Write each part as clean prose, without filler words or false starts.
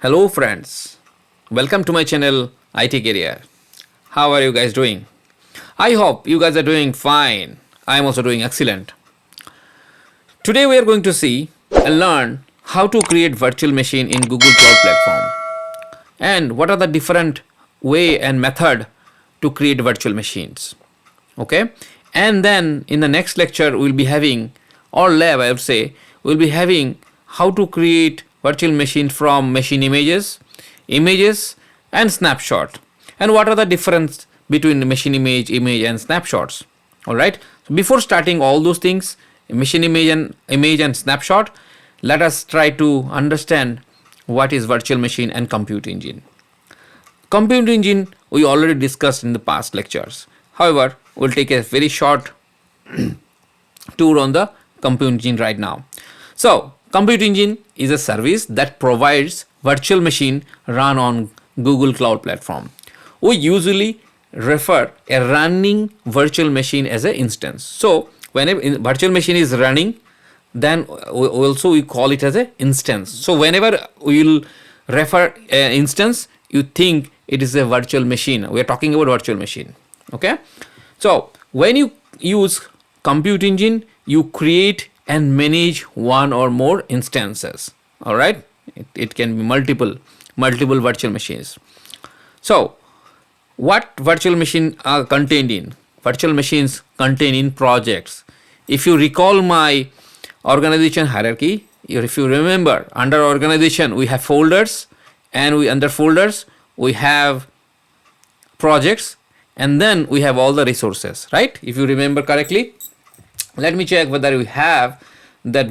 Hello friends, welcome to my channel IT Career. How are you guys doing? I hope you guys are doing fine. I am also doing excellent. Today we are going to see and learn how to create virtual machine in Google Cloud Platform and what are the different way and method to create virtual machines. Okay, and then in the next lecture we'll be having, or lab I would say, we'll be having how to create virtual machine from machine images and snapshot, and what are the difference between the machine image and snapshots. All right, so before starting all those things, machine image and snapshot, let us try to understand what is virtual machine and compute engine. Compute engine we already discussed in the past lectures. However, we'll take a very short tour on the compute engine right now. So compute engine is a service that provides virtual machine run on Google Cloud Platform. We usually refer a running virtual machine as an instance. So whenever virtual machine is running, then also we call it as an instance. So whenever we will refer an instance, you think it is a virtual machine. We are talking about virtual machine. Okay. So when you use compute engine, you create and manage one or more instances. All right, it can be multiple virtual machines. So what virtual machine are contained in? Virtual machines contain in projects. If you recall my organization hierarchy, if you remember, under organization we have folders, and under folders we have projects, and then we have all the resources, right? If you remember correctly, let me check whether we have that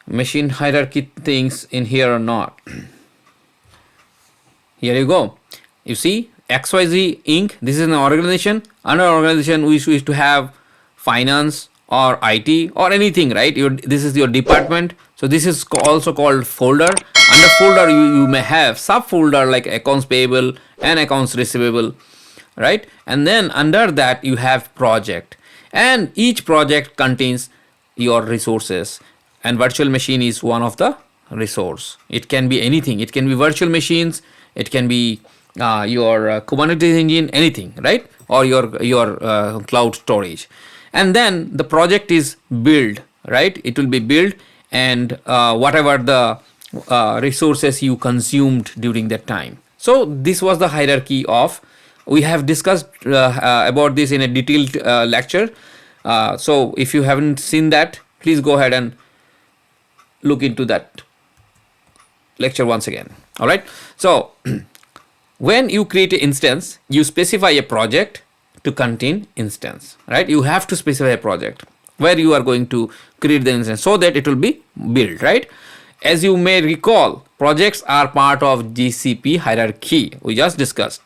machine hierarchy things in here or not. Here you go. You see XYZ Inc. This is an organization. Under organization we used to have finance or IT or anything, right? This is your department. So this is also called folder. Under folder you may have subfolder like accounts payable and accounts receivable, right? And then under that you have project, and each project contains your resources, and virtual machine is one of the resource. It can be anything. It can be virtual machines, it can be your Kubernetes engine, anything, right? Or your cloud storage. And then the project is built, right? It will be built, and whatever the resources you consumed during that time. So this was the hierarchy of, we have discussed about this in a detailed lecture. So if you haven't seen that, please go ahead and look into that lecture once again. All right. So when you create an instance, you specify a project to contain instance, right? You have to specify a project where you are going to create the instance so that it will be built, right? As you may recall, projects are part of GCP hierarchy. We just discussed.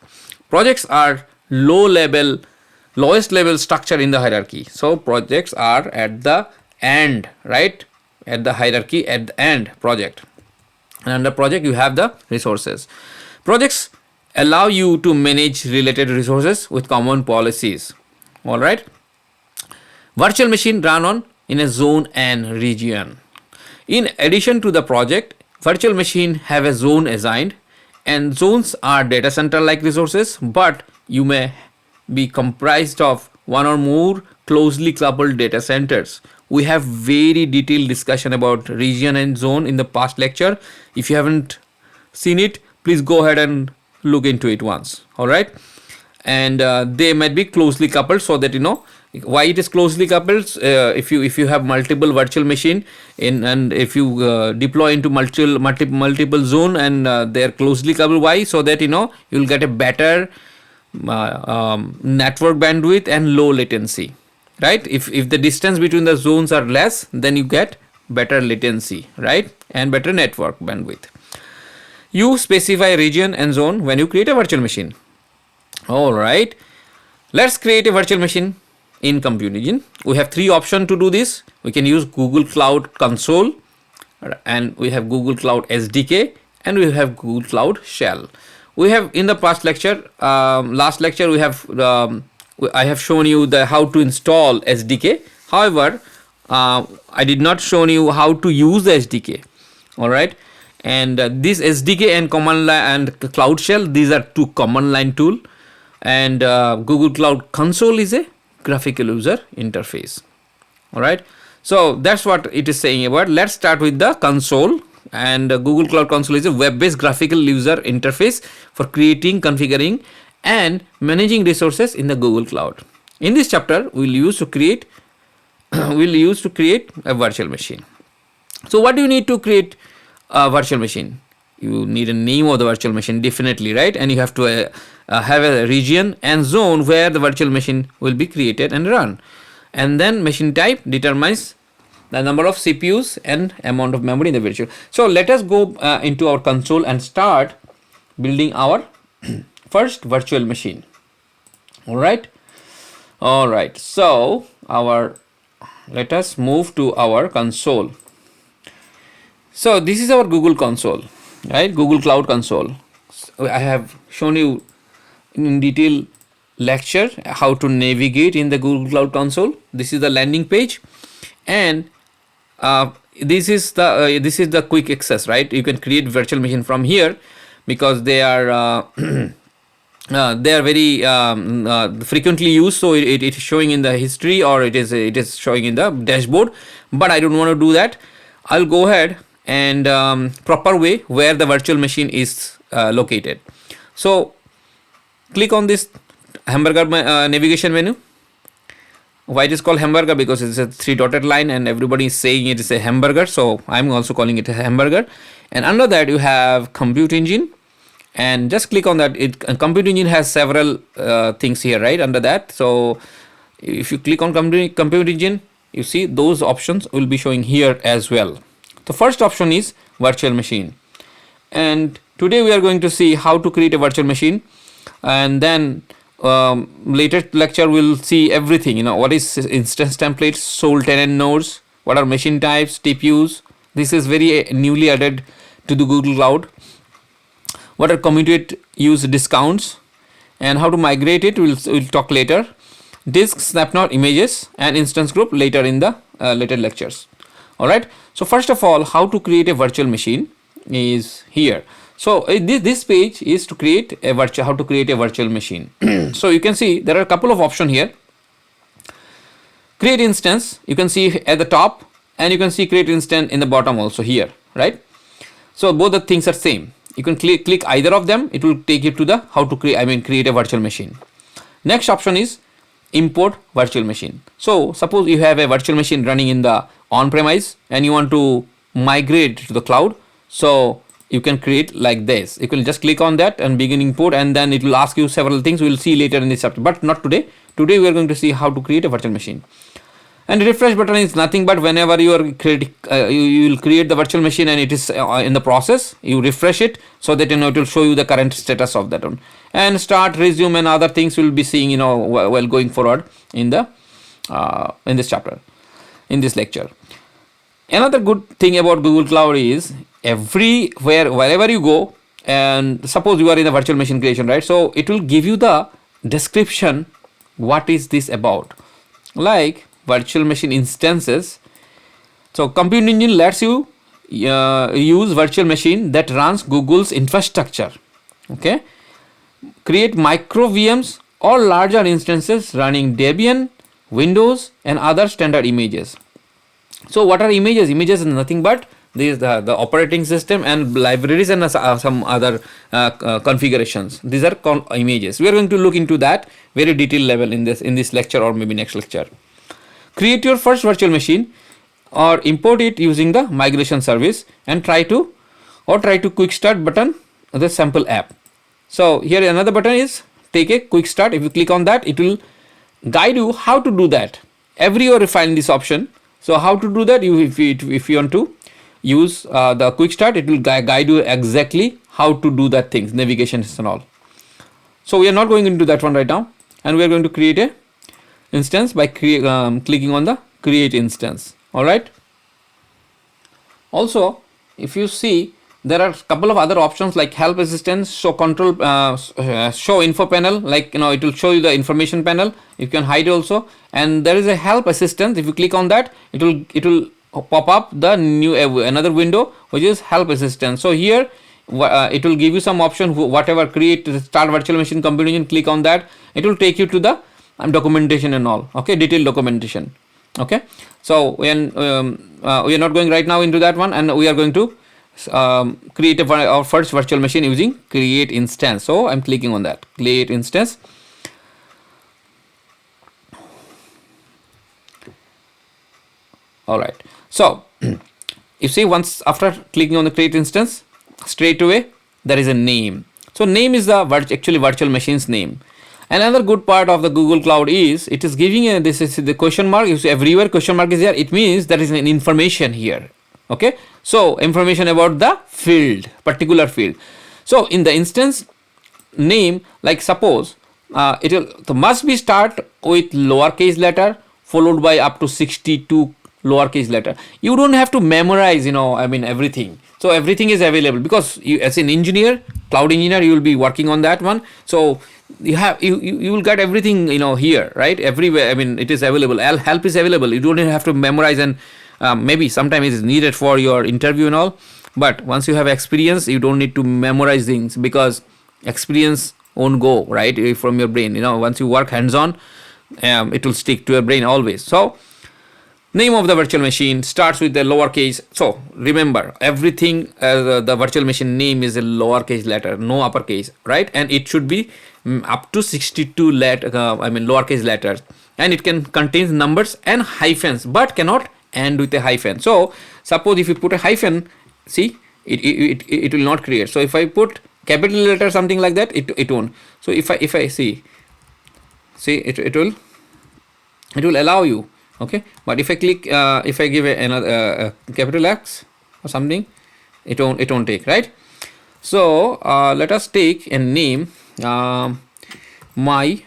Projects are lowest level structure in the hierarchy. So projects are at the end, right? At the hierarchy, at the end, project. And under project you have the resources. Projects allow you to manage related resources with common policies. All right. Virtual machine run on in a zone and region. In addition to the project, virtual machine have a zone assigned, and zones are data center like resources, but you may be comprised of one or more closely coupled data centers. We have very detailed discussion about region and zone in the past lecture. If you haven't seen it, please go ahead and look into it once. All right. And they might be closely coupled, so that you know why it is closely coupled. If you have multiple virtual machine and if you deploy into multiple zone, and they are closely coupled, why? So that you know you'll get a better network bandwidth and low latency, right? If the distance between the zones are less, then you get better latency, right? And better network bandwidth. You specify region and zone when you create a virtual machine. All right, let's create a virtual machine in compute engine. We have three options to do this. We can use Google Cloud Console, and we have Google Cloud SDK, and we have Google Cloud Shell. We have in the past lecture, last lecture, I have shown you how to install SDK. However, I did not show you how to use the SDK. All right, and this SDK and command line and Cloud Shell, these are two command line tool, and Google Cloud Console is a graphical user interface. All right, so that's what it is saying about. Let's start with the console. And Google Cloud Console is a web-based graphical user interface for creating, configuring, and managing resources in the Google Cloud. In this chapter, we'll use to create a virtual machine. So what do you need to create a virtual machine? You need a name of the virtual machine, definitely, right? And you have to have a region and zone where the virtual machine will be created and run. And then machine type determines the number of CPUs and amount of memory in the virtual. So let us go into our console and start building our first virtual machine. All right. So let us move to our console. So this is our Google console, right? Google Cloud Console. So I have shown you in detail lecture how to navigate in the Google Cloud Console. This is the landing page, and this is the quick access, right? You can create virtual machine from here because they are very frequently used, so it is showing in the history, or it is showing in the dashboard. But I don't want to do that. I'll go ahead and proper way where the virtual machine is located. So click on this hamburger navigation menu. Why it is called hamburger? Because it's a 3 dotted line and everybody is saying it is a hamburger, so I'm also calling it a hamburger. And under that you have compute engine, and just click on that. Compute engine has several things here, right, under that. So if you click on compute engine, you see those options will be showing here as well. The first option is virtual machine, and today we are going to see how to create a virtual machine, and then later lecture we'll see everything, what is instance templates, sole tenant nodes, what are machine types, TPUs. This is very newly added to the Google Cloud. What are commute use discounts, and how to migrate it, we'll talk later. Disk, snapshot images, and instance group later in the later lectures. All right, so first of all, how to create a virtual machine is here. So this page is to create a how to create a virtual machine. So you can see there are a couple of options here. Create instance, you can see at the top, and you can see create instance in the bottom also here, right? So both the things are same. You can click either of them. It will take you to the how to create a virtual machine. Next option is import virtual machine. So suppose you have a virtual machine running in the on-premise and you want to migrate to the cloud. So you can create like this. You can just click on that and begin import, and then it will ask you several things. We will see later in this chapter, but not today. Today we are going to see how to create a virtual machine. And refresh button is nothing but whenever you are creating, you will create the virtual machine and it is in the process, you refresh it so that it will show you the current status of that one. And start, resume, and other things we will be seeing while going forward in the in this chapter, in this lecture. Another good thing about Google Cloud is wherever you go, and suppose you are in a virtual machine creation, right? So it will give you the description, what is this about, like virtual machine instances. So compute engine lets you use virtual machine that runs Google's infrastructure. Okay, create micro VMs or larger instances running Debian, Windows, and other standard images. So what are images? Images is nothing but these the operating system and libraries and some other configurations. These are images. We are going to look into that very detailed level in this lecture, or maybe next lecture. Create your first virtual machine or import it using the migration service, and try to quick start button the sample app. So here another button is take a quick start. If you click on that, it will guide you how to do that. Everywhere you find this option. So how to do that? If you want to use the quick start, it will guide you exactly how to do that things, navigations and all. So we are not going into that one right now, and we are going to create a instance by clicking on the create instance. All right. Also, if you see there are a couple of other options like help assistance, show control, show info panel, like it will show you the information panel. You can hide also, and there is a help assistance. If you click on that, it will pop up the new another window which is help assistance. So here it will give you some option, whatever, create, start virtual machine computation, click on that, it will take you to the documentation and all, okay, detailed documentation. Okay, so when we are not going right now into that one, and we are going to create our first virtual machine using create instance. So I'm clicking on that, create instance. All right, so you see, once after clicking on the create instance, straight away there is a name. So name is the actually virtual machine's name. Another good part of the Google Cloud is it is giving a, this is the question mark. You see everywhere question mark is there. It means there is an information here. Okay, so information about the field, particular field. So in the instance name, like suppose it will must be start with lowercase letter followed by up to 62 lowercase letter. You don't have to memorize, I mean everything. So everything is available because you, as an engineer, cloud engineer, you will be working on that one. So you have you will get everything here, right? Everywhere. I mean it is available. Help is available. You don't have to memorize, and maybe sometimes it is needed for your interview and all. But once you have experience, you don't need to memorize things because experience won't go right from your brain. Once you work hands-on, it will stick to your brain always. So name of the virtual machine starts with the lowercase. So remember everything, the virtual machine name is a lowercase letter, no uppercase, right? And it should be up to 62 lowercase letters, and it can contain numbers and hyphens but cannot end with a hyphen. So suppose if you put a hyphen, see it will not create. So if I put capital letter something like that, it won't. So if I see it will allow you. Okay, but if I click, if I give another capital X or something, it won't take, right? So let us take a name, my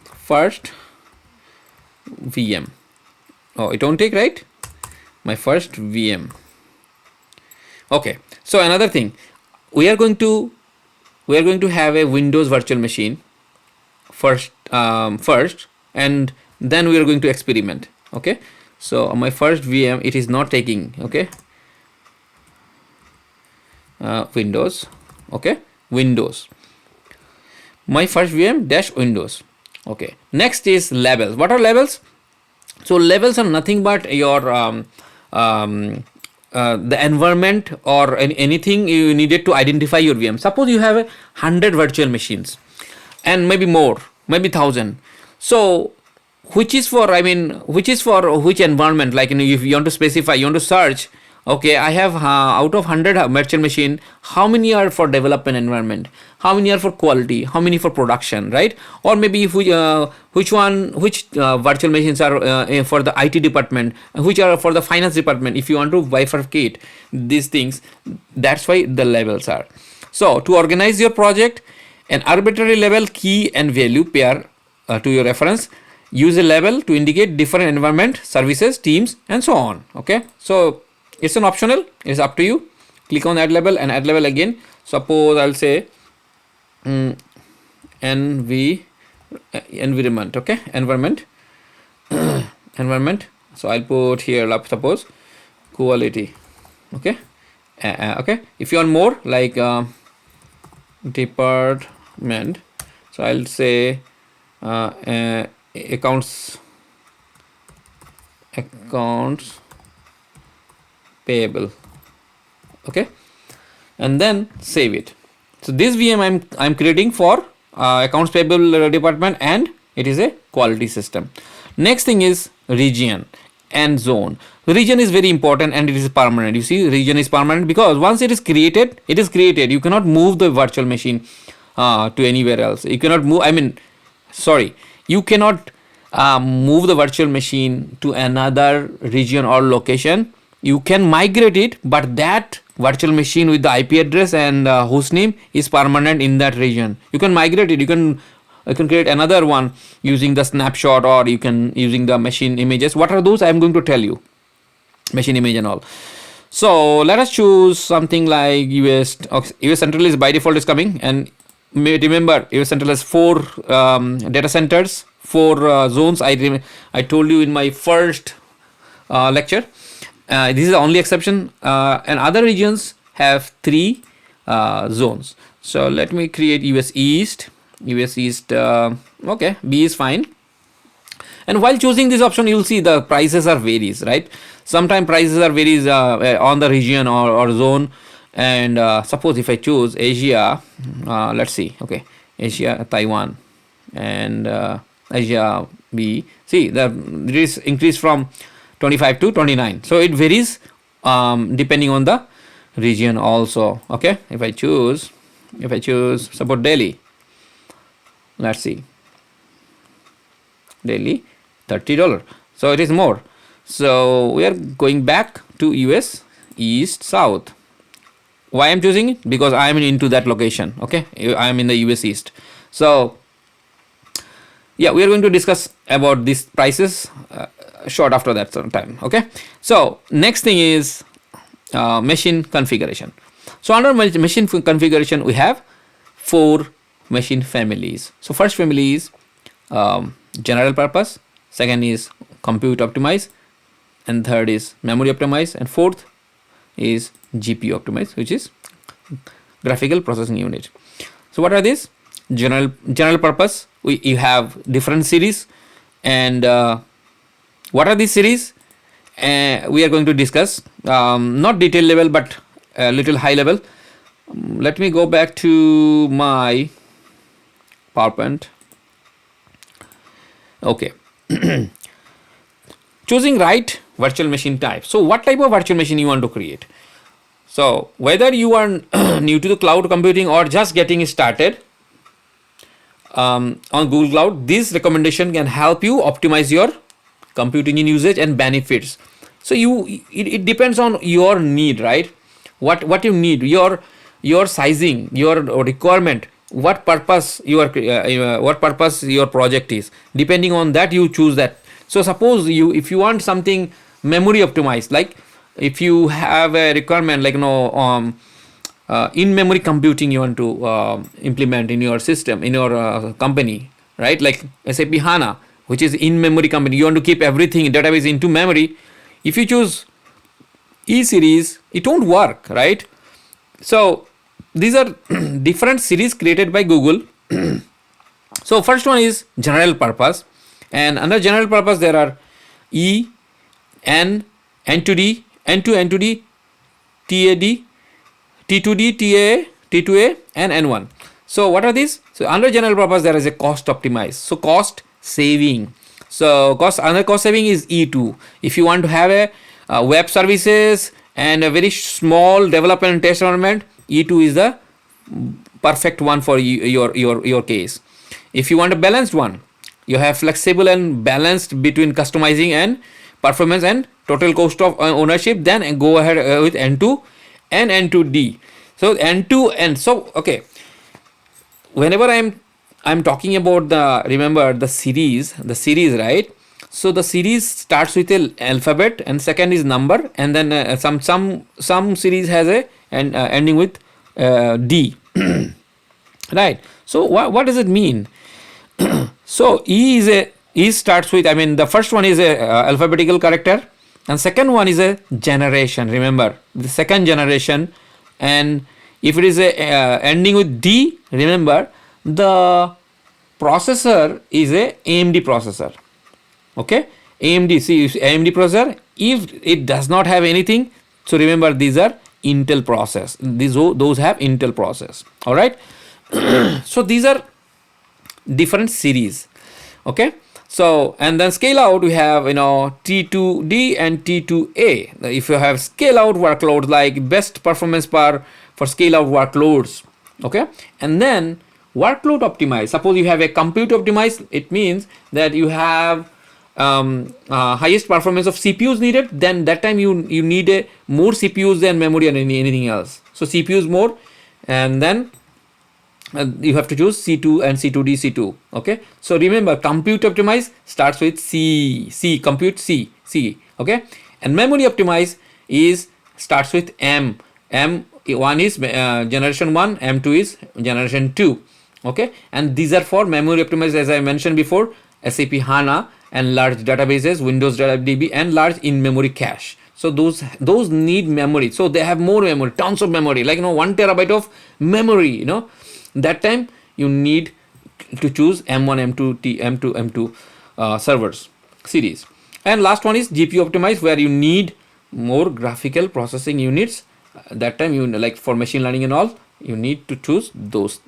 first VM. Oh, it won't take, right? My first VM. Okay, so another thing, we are going to have a Windows virtual machine first, and then we are going to experiment. Okay, so my first VM, it is not taking. Okay, Windows. Okay, Windows. My first VM dash Windows. Okay, next is labels. What are labels? So labels are nothing but your the environment or anything you needed to identify your VM. Suppose you have 100 virtual machines and maybe more, maybe 1,000. So which is for which environment? Like if you want to specify, you want to search. Okay, I have out of 100 virtual machine, how many are for development environment, how many are for quality, how many for production, right? Or maybe if which virtual machines are for the IT department, which are for the finance department. If you want to bifurcate these things, that's why the labels are. So to organize your project, an arbitrary label key and value pair to your reference. Use a label to indicate different environment, services, teams, and so on. Okay, so it's an optional, it's up to you. Click on add label and add label again. Suppose I'll say environment. Okay, environment. Environment. So I'll put here, suppose quality. Okay, okay. If you want more, like department, so I'll say accounts payable. Okay, and then save it. So this VM I'm creating for accounts payable department, and it is a quality system. Next thing is region and zone. Region is very important and it is permanent. You see, region is permanent because once it is created, it is created. You cannot move the virtual machine to anywhere else. You cannot move, you cannot move the virtual machine to another region or location. You can migrate it, but that virtual machine with the IP address and host name is permanent in that region. You can migrate it. You can create another one using the snapshot, or you can using the machine images. What are those? I am going to tell you. Machine image and all. So let us choose something like US. Okay, US Central is by default is coming, and remember US Central has 4 data centers, 4 zones. I told you in my first lecture. This is the only exception, and other regions have 3 zones. So let me create US East. US East. Okay, B is fine. And while choosing this option, you'll see the prices are varies, right? Sometimes prices are varies on the region or zone. And suppose if I choose Asia, let's see, okay, Asia, Taiwan, and Asia B. See, it is increased from 25 to 29. So it varies depending on the region also. Okay, if I choose suppose Delhi, let's see, Delhi, $30. So it is more. So we are going back to US East South. Why I'm choosing it? Because I am into that location. Okay, I am in the US East. So yeah, we are going to discuss about these prices short after that time. Okay, so next thing is machine configuration. So under machine configuration, we have 4 machine families. So first family is general purpose, second is compute optimize, and third is memory optimize, and fourth is GPU optimize, which is graphical processing unit. So what are these? General purpose, you have different series, and what are these series? We are going to discuss, not detail level but a little high level. Let me go back to my PowerPoint. Okay. Choosing right virtual machine type. So what type of virtual machine you want to create? So whether you are new to the cloud computing or just getting started on Google Cloud, this recommendation can help you optimize your computing in usage and benefits. So it depends on your need, right? What you need, your sizing, your requirement, what purpose your project is. Depending on that, you choose that. So suppose if you want something memory optimized, like if you have a requirement like in memory computing you want to implement in your system, in your company, right? Like SAP HANA, which is in memory company, you want to keep everything database into memory. If you choose E series, it won't work, right? So these are different series created by Google. So first one is general purpose, and under general purpose there are E, N, N2D, N2, N2D, TAD, T2D, TAA, T2A, and N1. So what are these? So under general purpose there is a cost optimize. So cost saving. So under cost saving is E2. If you want to have a web services and a very small development and test environment, E2 is the perfect one for your case. If you want a balanced one, you have flexible and balanced between customizing and performance and total cost of ownership, then go ahead with N2 and N2D. So N2 and so okay. Whenever I'm talking about the series, right? So the series starts with an alphabet and second is number, and then some series has a ending with D. Right? So what does it mean? So E starts with, the first one is a alphabetical character, and second one is a generation. Remember the second generation, and if it is a ending with D, remember the processor is a AMD processor. Okay, AMD. See, AMD processor. If it does not have anything, so remember these are Intel process. Those have Intel process. All right. So these are different series. Okay. So and then scale out, we have T2D and T2A. If you have scale out workloads, like best performance for scale out workloads. Okay, and then workload optimize. Suppose you have a compute optimize, it means that you have highest performance of CPUs needed. Then that time you need a more CPUs than memory and anything else. So CPUs more, and then you have to choose C2 and C2D, C2. Okay, so remember compute optimize starts with C compute C. Okay, and memory optimize is starts with M1 is generation 1, M2 is generation 2. Okay, and these are for memory optimized, as I mentioned before, SAP HANA and large databases, Windows DB, and large in-memory cache. So those need memory. So they have more memory, tons of memory, like 1 terabyte of memory. That time you need to choose M1, M2 servers series. And last one is GPU optimized, where you need more graphical processing units. That time you like for machine learning and all, you need to choose those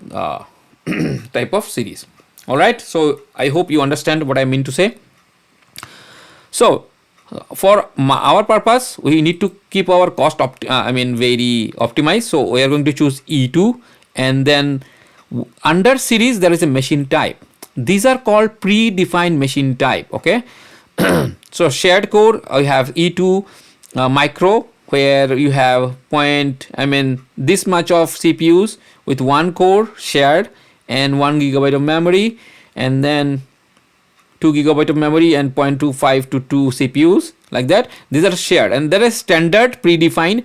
type of series. All right, so I hope you understand what I mean to say. So for our purpose, we need to keep our cost very optimized. So we are going to choose E2, and then under series there is a machine type. These are called predefined machine type. Okay, so shared core, you have E2 micro, where you have this much of CPUs with 1 core shared and 1 gigabyte of memory, and then 2 gigabyte of memory and 0.25 to 2 CPUs, like that. These are shared, and there is standard predefined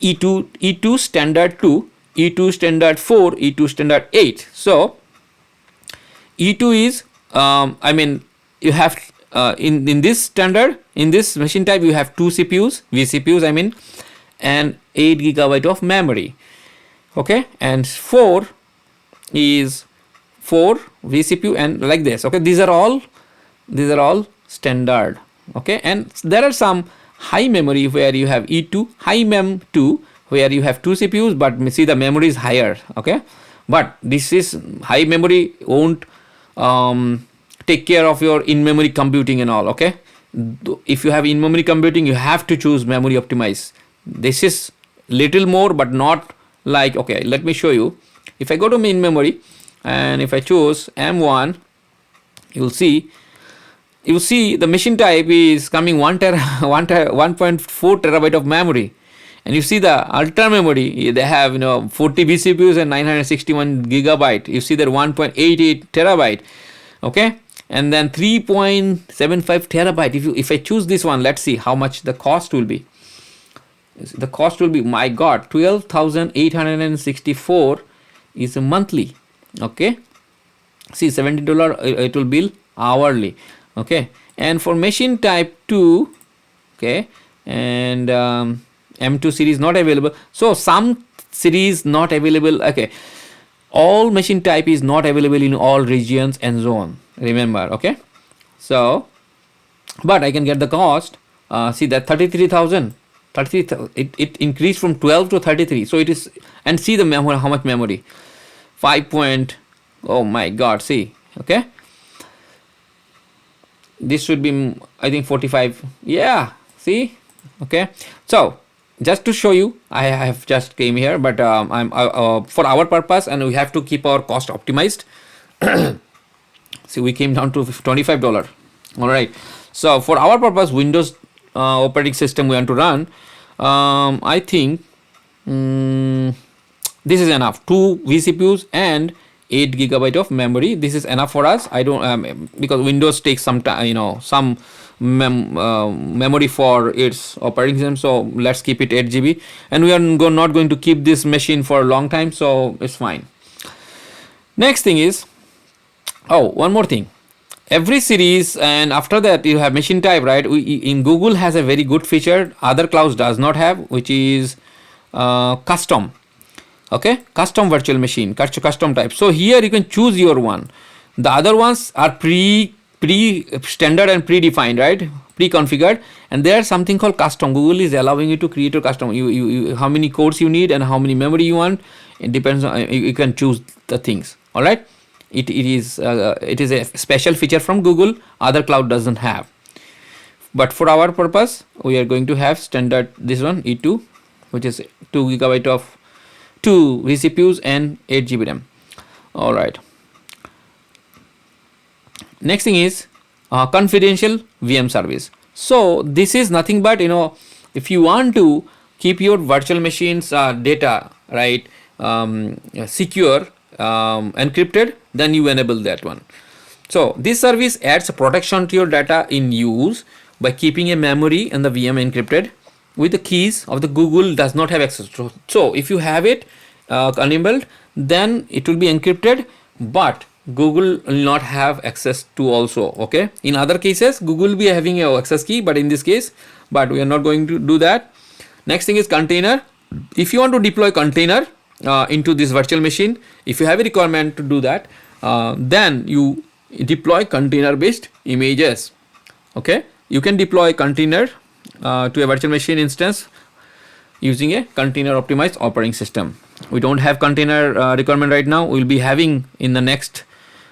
E2 standard 2, E2 standard 4, E2 standard 8. So E2 is you have in this standard, in this machine type, you have 2 CPUs, vCPUs and 8 gigabyte of memory. Okay, and 4 is 4 vCPU and like this. Okay, these are all standard. Okay, and there are some high memory where you have E2 high mem 2, where you have 2 CPUs, but see the memory is higher. Okay, but this is high memory won't take care of your in-memory computing and all. Okay, if you have in-memory computing, you have to choose memory optimized. This is little more, but not like, okay, let me show you. If I go to main memory and if I choose M1, you will see the machine type is coming 1.4 terabyte of memory, and you see the ultra memory, they have 40 vCPUs and 961 gigabyte. You see that 1.88 terabyte. Okay, and then 3.75 terabyte. If I choose this one, let's see how much the cost will be. The cost will be, my god, 12,864 is a monthly. Okay, see $70 it will bill hourly. Okay, and for machine type 2, okay, and M2 series not available. So some series not available. Okay, all machine type is not available in all regions and zone, remember. Okay, so but I can get the cost. See that 33,000. It increased from 12 to 33. So it is, and see the memory, how much memory, 5 point, oh my god, see. Okay, this should be, I think, 45. Yeah, see. Okay, so just to show you, I have just came here, but I'm for our purpose, and we have to keep our cost optimized. See, we came down to $25. All right, so for our purpose, Windows operating system we want to run, I think this is enough. 2 vCPUs and 8 gigabyte of memory. This is enough for us. I don't because Windows takes some time, some memory for its operating system. So let's keep it 8 GB, and we are not going to keep this machine for a long time, so it's fine. Next thing is, one more thing. Every series, and after that you have machine type, right? In Google has a very good feature other clouds does not have, which is custom. Okay, custom virtual machine, custom type. So here you can choose your one. The other ones are pre standard and predefined, right? Pre-configured, and there's something called custom. Google is allowing you to create a custom. You how many cores you need and how many memory you want. It depends on, you can choose the things. All right. It is a special feature from Google, other cloud doesn't have. But for our purpose, we are going to have standard, this one E2, which is 2 gigabyte of 2 vCPUs and 8 GB RAM. All right. Next thing is confidential VM service. So this is nothing but, if you want to keep your virtual machines data, right, secure, encrypted, then you enable that one. So this service adds protection to your data in use by keeping a memory and the VM encrypted. with the keys of the Google does not have access to. So if you have it enabled, then it will be encrypted, but Google will not have access to also. Okay, in other cases Google will be having a access key, but in this case, but we are not going to do that. Next thing is container. If you want to deploy container into this virtual machine, if you have a requirement to do that, then you deploy container based images. Okay, you can deploy container to a virtual machine instance using a container optimized operating system. We don't have container requirement right now. We'll be having in the next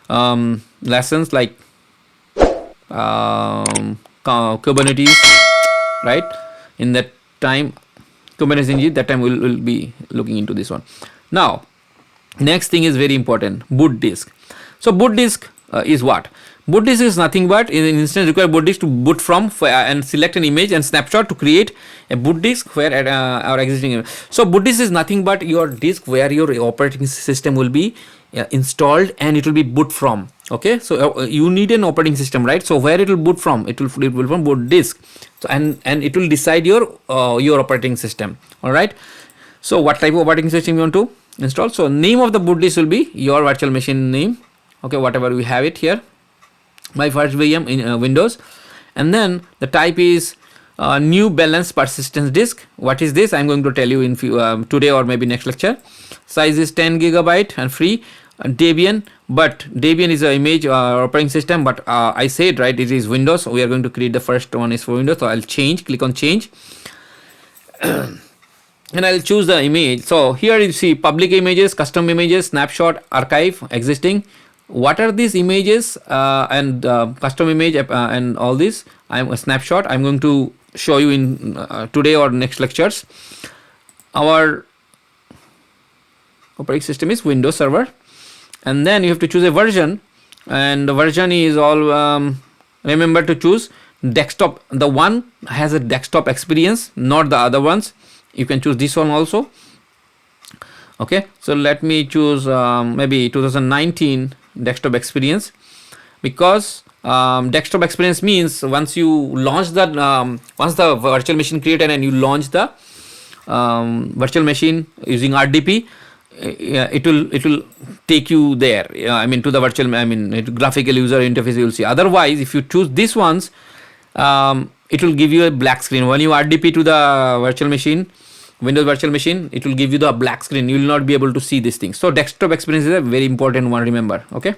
lessons like Kubernetes, right? In that time, Kubernetes engine, that time we'll be looking into this one. Now, next thing is very important, boot disk. So boot disk is what? Boot disk is nothing but in an instance require boot disk to boot from and select an image and snapshot to create a boot disk where our existing image. So boot disk is nothing but your disk where your operating system will be installed and it will be boot from. Okay, so you need an operating system, right? So where it will boot from? It will from boot disk. So and it will decide your operating system. All right. So what type of operating system you want to install? So name of the boot disk will be your virtual machine name. Okay, whatever we have it here. My first VM in Windows, and then the type is new balanced persistence disk. What is this? I'm going to tell you in today or maybe next lecture. Size is 10 GB and free. Debian, but Debian is an image operating system, but I said right, it is Windows, so we are going to create the first one is for Windows. So I'll click on change and I'll choose the image. So here you see public images, custom images, snapshot archive, existing. What are these images and custom image and all this? I'm a snapshot. I'm going to show you in today or next lectures. Our operating system is Windows Server, and then you have to choose a version, and the version is all remember to choose desktop. The one has a desktop experience, not the other ones. You can choose this one also. Okay, so let me choose maybe 2019 desktop experience, because desktop experience means once you launch that once the virtual machine created and you launch the virtual machine using RDP, it will take you there. I mean to the virtual, graphical user interface you will see. Otherwise, if you choose these ones, it will give you a black screen. When you RDP to the virtual machine, Windows virtual machine, it will give you the black screen. You will not be able to see these things. So desktop experience is a very important one, remember. Okay,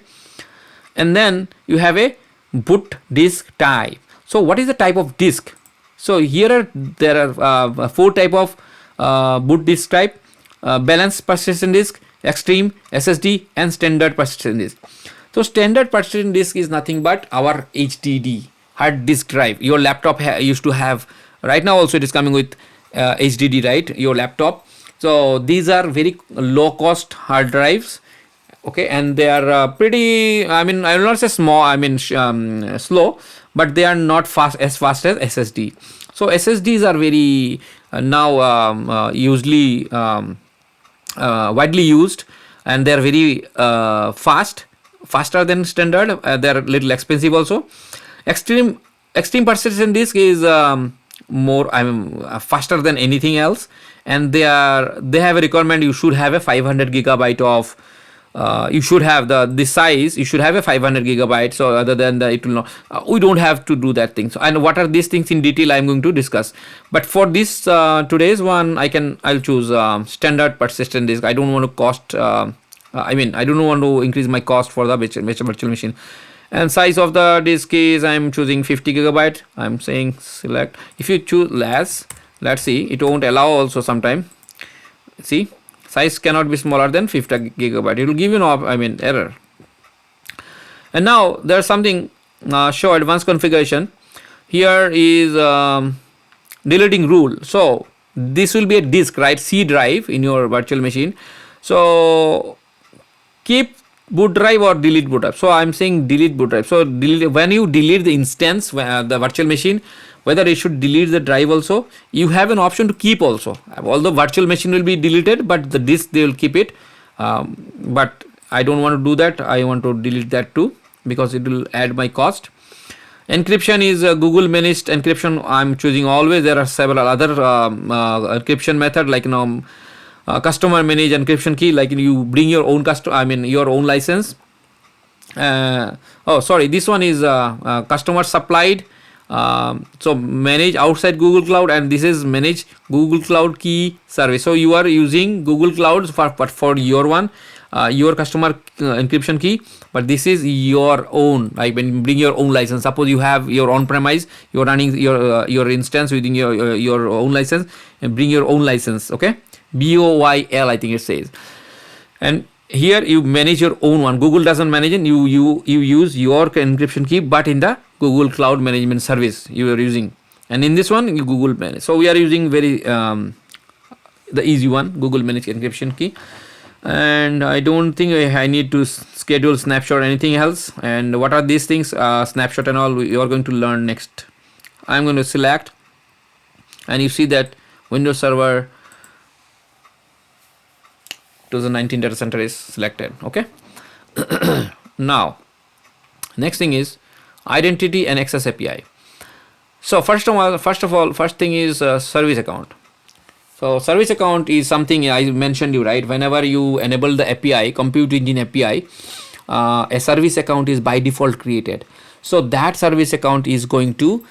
and then you have a boot disk type. So what is the type of disk? So here there are 4 type of boot disk type: balanced persistent disk, extreme, SSD, and standard persistent disk. So standard persistent disk is nothing but our HDD, hard disk drive. Your laptop used to have. Right now also it is coming with HDD, right? Your laptop. So these are very low cost hard drives. Okay, and they are pretty, I will not say small, slow, but they are not as fast as SSD. So SSDs are very now usually widely used, and they are very faster than standard. They are a little expensive also. Extreme persistent disk is more faster than anything else, and they have a requirement. You should have a 500 gigabyte of you should have the size. You should have a 500 gigabyte. So other than that, it will not. We don't have to do that thing. So, and what are these things in detail? I'm going to discuss. But for this today's one, I'll choose standard persistent disk. I don't want to cost. I don't want to increase my cost for the virtual machine. And size of the disk is, I'm choosing 50 gigabyte. I'm saying select. If you choose less, let's see, it won't allow also sometime. See, size cannot be smaller than 50 gigabyte. It will give you error. And now there's something show advanced configuration. Here is deleting rule. So this will be a disk, right? C drive in your virtual machine. So keep boot drive or delete boot drive. So I'm saying delete boot drive. So when you delete the instance, the virtual machine, whether it should delete the drive also, you have an option to keep also. Although virtual machine will be deleted, but the disk they will keep it. But I don't want to do that. I want to delete that too, because it will add my cost. Encryption is Google managed encryption. I'm choosing always. There are several other encryption method, like customer managed encryption key, like you bring your own your own license. Oh sorry, this one is customer supplied. So manage outside Google Cloud, and this is manage Google Cloud key service. So you are using Google Cloud for your one, your customer encryption key, but this is your own. Like when you bring your own license, suppose you have your on premise, you're running your instance within your own license, and bring your own license. Okay, BOYL I think it says, and here you manage your own one. Google doesn't manage it. You use your encryption key, but in the Google Cloud Management Service you are using, and in this one you Google manage. So we are using very the easy one, Google managed encryption key, and I don't think I need to schedule snapshot or anything else. And what are these things? Snapshot and all you are going to learn next. I'm going to select, and you see that Windows Server 2019 data center is selected. Okay. Now next thing is identity and access API. So first thing is service account. So service account is something I mentioned you, right? Whenever you enable the API, compute engine API, a service account is by default created. So that service account is going to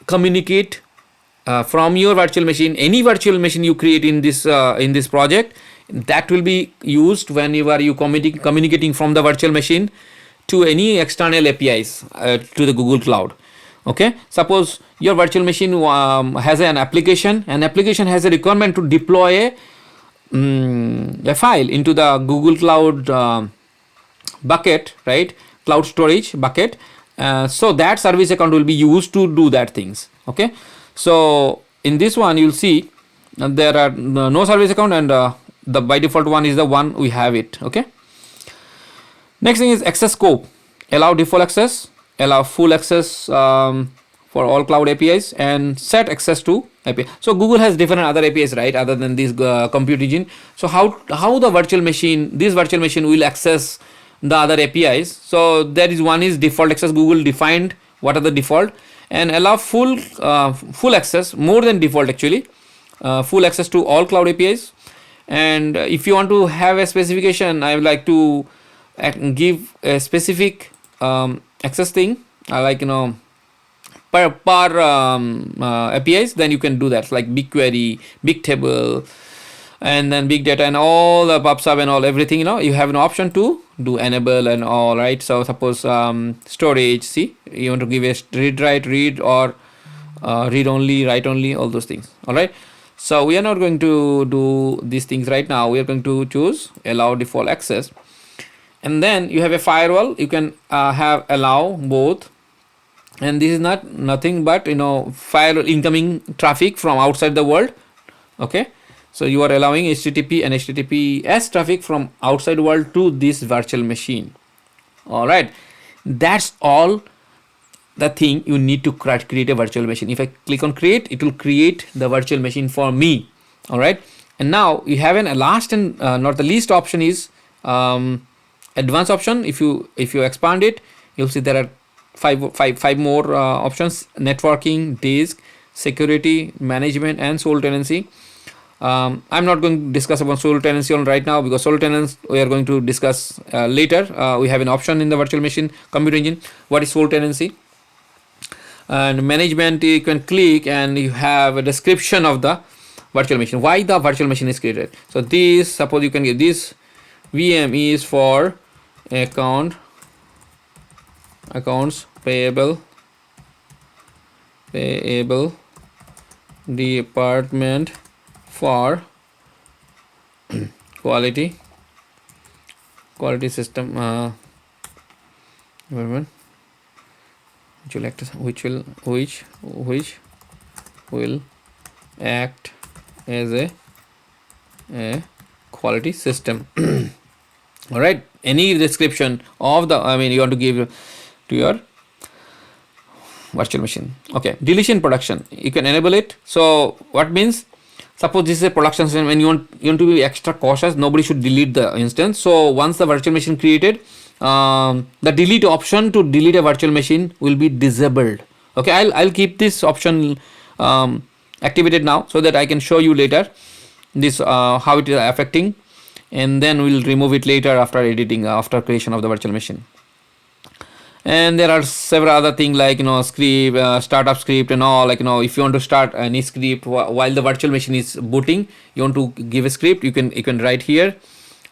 communicate from your virtual machine. Any virtual machine you create in this project, that will be used whenever you communicating from the virtual machine to any external APIs to the Google Cloud. Okay, suppose your virtual machine has an application, and application has a requirement to deploy a file into the Google Cloud bucket, right? Cloud storage bucket. So that service account will be used to do that things. Okay, so in this one you'll see there are no service account, and the by default one is the one we have it. Okay. Next thing is access scope. Allow default access, allow full access for all cloud APIs, and set access to API. So Google has different other APIs, right, other than this compute engine. So how the virtual machine, this virtual machine will access the other APIs? So there is one is default access. Google defined what are the default, and allow full access, more than default actually, full access to all cloud APIs. And if you want to have a specification, I would like to give a specific access thing, like per APIs, then you can do that, like BigQuery, Bigtable, and then big data and all the PubSub and all everything. You have an option to do enable and all, right? So suppose storage, see, you want to give a read or read only, write only, all those things. All right. So we are not going to do these things right now. We are going to choose allow default access, and then you have a firewall. You can have allow both, and this is nothing but firewall incoming traffic from outside the world. Okay, so you are allowing HTTP and HTTPS traffic from outside world to this virtual machine. All right, that's all the thing you need to create a virtual machine. If I click on create, it will create the virtual machine for me. All right, and now you have a last and not the least option is advanced option. If you expand it, you'll see there are five more options: networking, disk, security, management, and sole tenancy. I'm not going to discuss about sole tenancy on right now, because sole tenancy we are going to discuss later. We have an option in the virtual machine compute engine. What is sole tenancy? And management, you can click and you have a description of the virtual machine, why the virtual machine is created. So this, suppose you can give this VM is for accounts payable department for quality system environment, which will act as a quality system. All right, any description of the you want to give to your virtual machine. Okay, deletion production, you can enable it. So what means, suppose this is a production system, when you want to be extra cautious, nobody should delete the instance. So once the virtual machine created, the delete option to delete a virtual machine will be disabled. Okay, I'll keep this option activated now so that I can show you later this how it is affecting, and then we'll remove it later after editing, after creation of the virtual machine. And there are several other things like script, startup script and all, like if you want to start any script while the virtual machine is booting, you want to give a script, you can write here.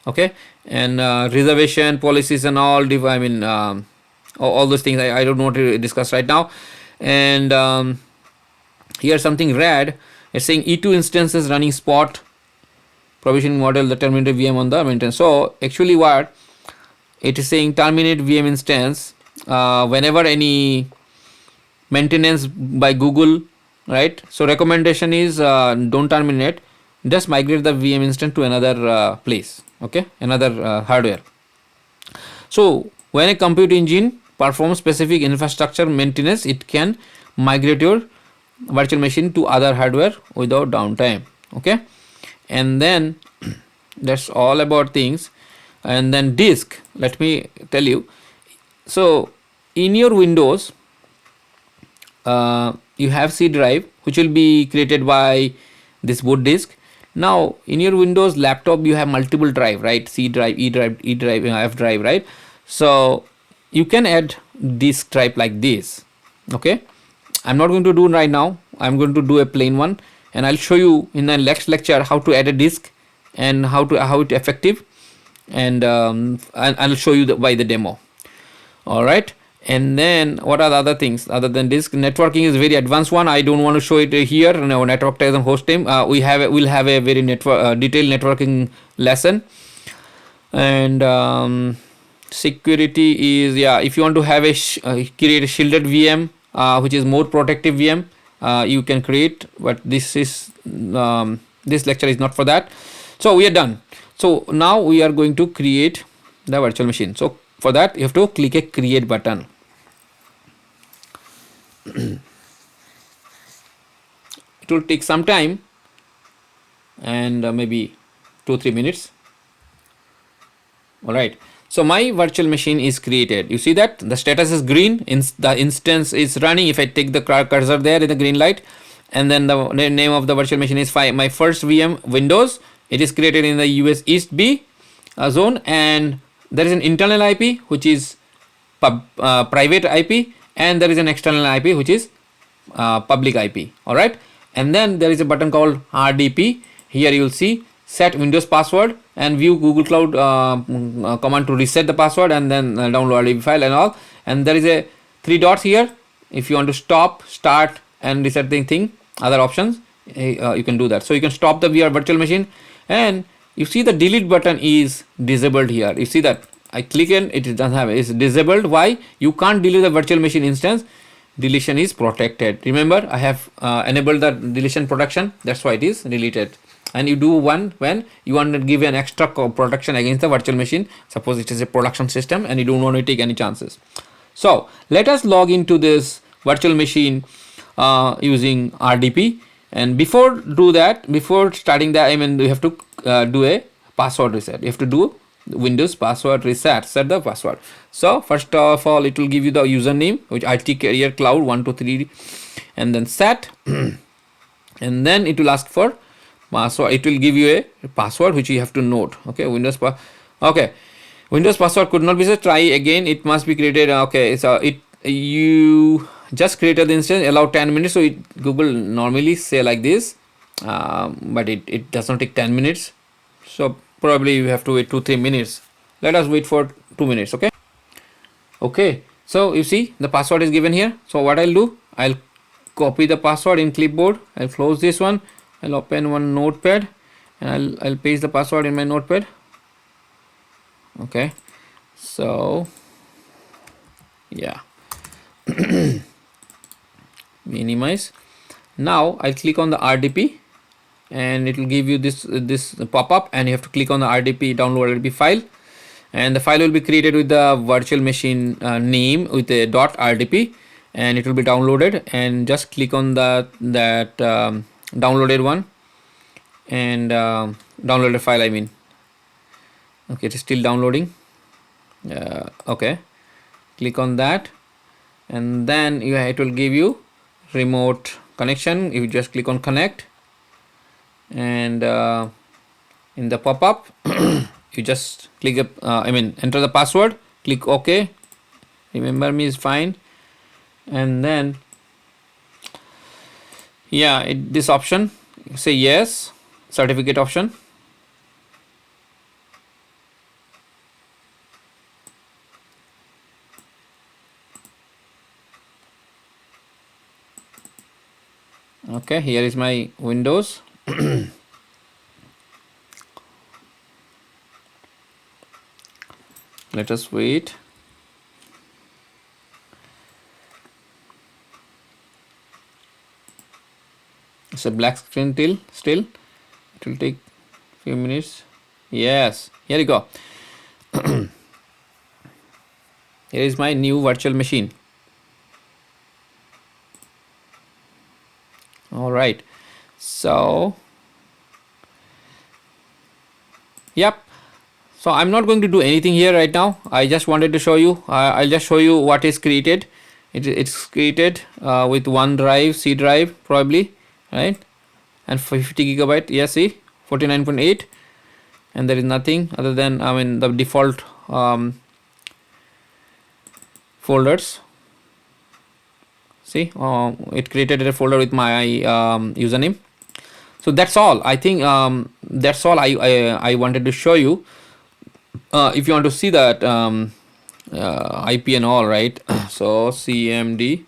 Okay, and reservation policies and all, I mean all those things I don't want to discuss right now. And here something red, it's saying E2 instances running spot provisioning model the terminated VM on the maintenance. So actually what it is saying, terminate VM instance whenever any maintenance by Google, right? So recommendation is don't terminate, just migrate the VM instance to another place, okay, another hardware. So when a compute engine performs specific infrastructure maintenance, it can migrate your virtual machine to other hardware without downtime. Okay, and then that's all about things. And then disk, let me tell you. So in your Windows you have C drive which will be created by this boot disk. Now in your Windows laptop you have multiple drive, right? C drive, E drive, F drive, right? So you can add disk type like this. Okay, I'm not going to do right now, I'm going to do a plain one, and I'll show you in the next lecture how to add a disk and how it effective, and I'll show you by the demo. All right, and then what are the other things other than disk? Networking is very advanced one, I don't want to show it here. No, network ties and host name, we'll have a very detailed networking lesson. And security is, yeah, if you want to have a create a shielded VM which is more protective VM, you can create, but this is this lecture is not for that. So we are done. So now we are going to create the virtual machine. So for that you have to click a create button. It will take some time, and maybe 2-3 minutes. All right, so my virtual machine is created. You see that the status is green, the instance is running. If I take the cursor there in the green light, and then the name of the virtual machine is my first VM Windows, it is created in the US East B zone, and there is an internal IP which is private IP, and there is an external IP which is public IP. All right, and then there is a button called RDP. Here you will see set Windows password and view Google Cloud command to reset the password, and then download RDP file and all. And there is a 3 dots here. If you want to stop, start, and reset the thing, other options, you can do that. So you can stop the VR virtual machine, and you see the delete button is disabled here. You see that I click and it doesn't have it. It's disabled. Why? You can't delete the virtual machine instance. Deletion is protected. Remember, I have enabled the deletion protection. That's why it is deleted. And you do one when you want to give an extra protection against the virtual machine. Suppose it is a production system and you don't want to take any chances. So let us log into this virtual machine using RDP. And before starting that, I mean, you have to do a password reset. You have to do Windows password reset, set the password. So first of all, it will give you the username, which IT Carrier Cloud 123, and then set, and then it will ask for password. It will give you a password which you have to note. Okay, Windows password could not be set. Try again. It must be created. Okay, so you just created the instance. Allow 10 minutes. So Google normally say like this, but it does not take 10 minutes. So probably you have to wait 2-3 minutes. Let us wait for 2 minutes. Okay, so you see the password is given here. So what I'll do, I'll copy the password in clipboard. I'll close this one. I'll open one notepad, and I'll paste the password in my notepad. Okay, so yeah, minimize. Now I'll click on the RDP, and it will give you this pop-up, and you have to click on the RDP download RDP file, and the file will be created with the virtual machine name with a .rdp, and it will be downloaded. And just click on that downloaded one, and downloaded file, I mean. Okay, it is still downloading. Okay, click on that, and then it will give you remote connection. You just click on connect, and in the pop-up you just click enter the password, click OK, remember me is fine, and then this option, say yes, certificate option. Okay, here is my Windows. Let us wait. It's a black screen still. It will take few minutes. Yes, here you go. Here is my new virtual machine. All right, so yep, so I'm not going to do anything here right now. I just wanted to show you. I'll just show you what is created. It's created with one drive, C drive probably, right, and 50 gigabyte. Yes, see, 49.8, and there is nothing other than the default folders. See, it created a folder with my username. So that's all. I think that's all I wanted to show you. If you want to see that IP and all, right, so cmd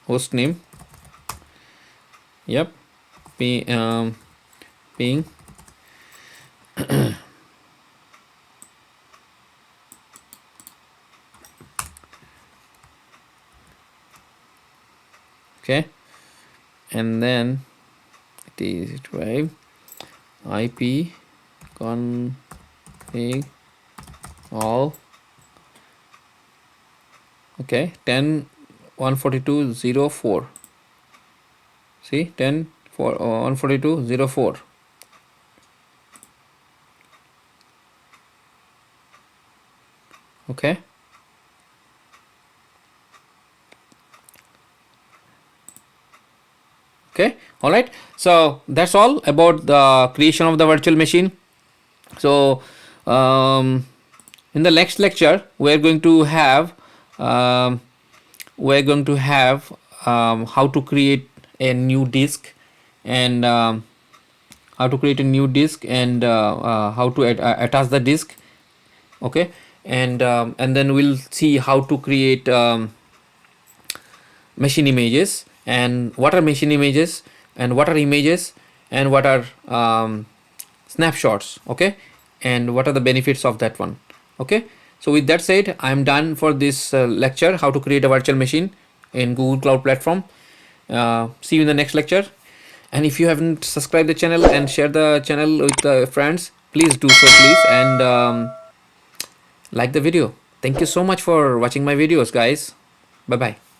host name, yep, ping okay, and then it is drive IP config all, okay, 10.142.04. see, 10.142.04. okay, okay, all right. So that's all about the creation of the virtual machine. So in the next lecture we're going to have how to create a new disk, and how to attach the disk, okay, and then we'll see how to create machine images, and what are machine images, and what are images, and what are snapshots, okay, and what are the benefits of that one, okay. So with that said, I'm done for this lecture, how to create a virtual machine in Google Cloud Platform. See you in the next lecture, and if you haven't subscribed the channel and share the channel with friends, please do so, please, and like the video. Thank you so much for watching my videos, guys. Bye bye.